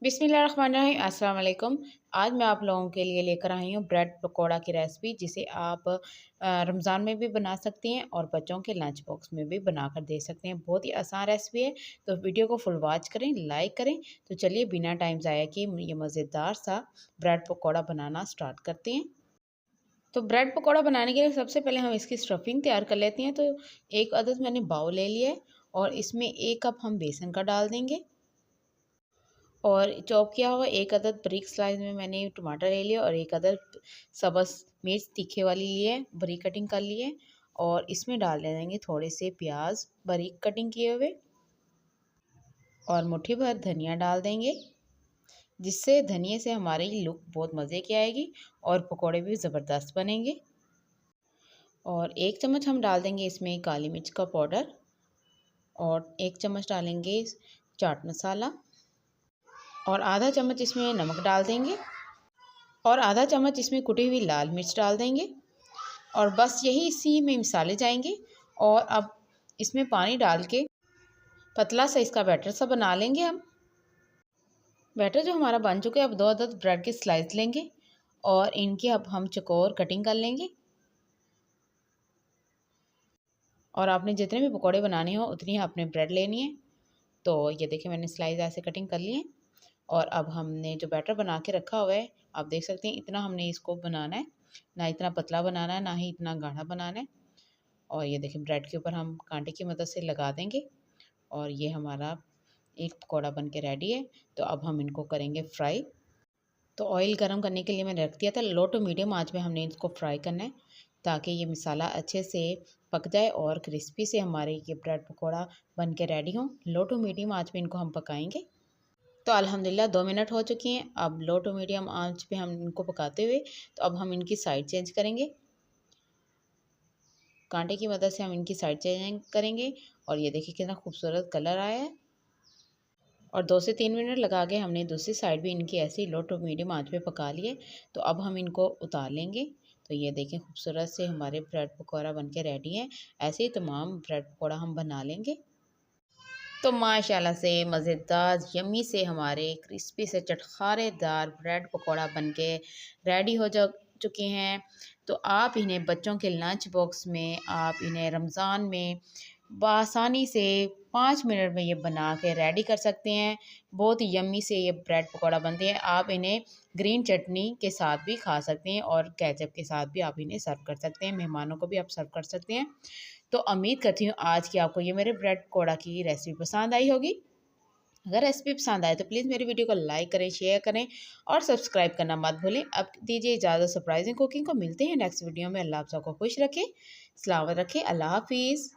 बिस्मिल्लाहिर्रहमानिर्रहीम, अस्सलाम वालेकुम। आज मैं आप लोगों के लिए लेकर आई हूँ ब्रेड पकौड़ा की रेसिपी, जिसे आप रमज़ान में भी बना सकती हैं और बच्चों के लंच बॉक्स में भी बनाकर दे सकते हैं। बहुत ही आसान रेसिपी है, तो वीडियो को फुल वॉच करें, लाइक करें। तो चलिए बिना टाइम ज़ाया किए ये मज़ेदार सा ब्रेड पकौड़ा बनाना स्टार्ट करते हैं। तो ब्रेड पकौड़ा बनाने के लिए सबसे पहले हम इसकी स्टफिंग तैयार कर लेते हैं। तो एक अदद मैंने बाउल ले लिया है और इसमें 1 कप हम बेसन का डाल देंगे और चॉप किया हुआ 1 अदद बारीक स्लाइस में मैंने टमाटर ले लिया और 1 अदद सब्ज़ मिर्च तीखे वाली ली है, बारीक कटिंग कर ली है। और इसमें डाल देंगे थोड़े से प्याज बारीक कटिंग किए हुए और मुट्ठी भर धनिया डाल देंगे, जिससे धनिया से हमारी लुक बहुत मज़े की आएगी और पकोड़े भी ज़बरदस्त बनेंगे। और 1 चम्मच हम डाल देंगे इसमें काली मिर्च का पाउडर और 1 चम्मच डालेंगे चाट मसाला और आधा चम्मच इसमें नमक डाल देंगे और आधा चम्मच इसमें कुटी हुई लाल मिर्च डाल देंगे। और बस यही इसी में मिसाले जाएंगे। और अब इसमें पानी डाल के पतला सा इसका बैटर सा बना लेंगे हम। बैटर जो हमारा बन चुका है, अब 2 अदद ब्रेड के स्लाइस लेंगे और इनकी अब हम चौकोर कटिंग कर लेंगे। और आपने जितने भी पकौड़े बनाने हो उतनी आपने ब्रेड लेनी है। तो ये देखिए मैंने स्लाइस ऐसे कटिंग कर लिए हैं। और अब हमने जो बैटर बना के रखा हुआ है, आप देख सकते हैं इतना हमने इसको बनाना है, ना इतना पतला बनाना है ना ही इतना गाढ़ा बनाना है। और ये देखिए ब्रेड के ऊपर हम कांटे की मदद से लगा देंगे और ये हमारा एक पकौड़ा बन के रेडी है। तो अब हम इनको करेंगे फ्राई। तो ऑयल गरम करने के लिए मैंने रख दिया था, लो टू मीडियम आंच में हमने इसको फ्राई करना है, ताकि ये मसाला अच्छे से पक जाए और क्रिस्पी से हमारे ये ब्रेड पकौड़ा बन के रेडी हो। लो टू मीडियम आंच में इनको हम पकाएंगे। तो अल्हम्दुलिल्लाह 2 मिनट हो चुकी हैं। अब लो टू मीडियम आंच पे हम इनको पकाते हुए, तो अब हम इनकी साइड चेंज करेंगे। कांटे की मदद से हम इनकी साइड चेंज करेंगे और ये देखिए कितना खूबसूरत कलर आया है। और 2 से 3 मिनट लगा के हमने दूसरी साइड भी इनकी ऐसे ही लो टू मीडियम आंच पे पका लिए। तो अब हम इनको उतार लेंगे। तो ये देखें खूबसूरत से हमारे ब्रेड पकौड़ा बन के रेडी हैं। ऐसे ही तमाम ब्रेड पकौड़ा हम बना लेंगे। तो माशाल्लाह से मज़ेदार यम्मी से हमारे क्रिस्पी से चटखारेदार ब्रेड पकौड़ा बनके रेडी हो जा चुके हैं। तो आप इन्हें बच्चों के लंच बॉक्स में, आप इन्हें रमज़ान में बआसानी से 5 मिनट में ये बना के रेडी कर सकते हैं। बहुत यम्मी से ये ब्रेड पकौड़ा बनते हैं। आप इन्हें ग्रीन चटनी के साथ भी खा सकते हैं और केचप के साथ भी आप इन्हें सर्व कर सकते हैं। मेहमानों को भी आप सर्व कर सकते हैं। तो उम्मीद करती हूँ आज की आपको ये मेरे ब्रेड पकौड़ा की रेसिपी पसंद आई होगी। अगर रेसिपी पसंद आए तो प्लीज़ मेरी वीडियो को लाइक करें, शेयर करें और सब्सक्राइब करना मत भूलें। अब दीजिए इजाज़त सरप्राइजिंग कुकिंग को। मिलते हैं नेक्स्ट वीडियो में। अल्लाह आप सबको खुश रखे, सलामत रखे। अल्लाह हाफिज़।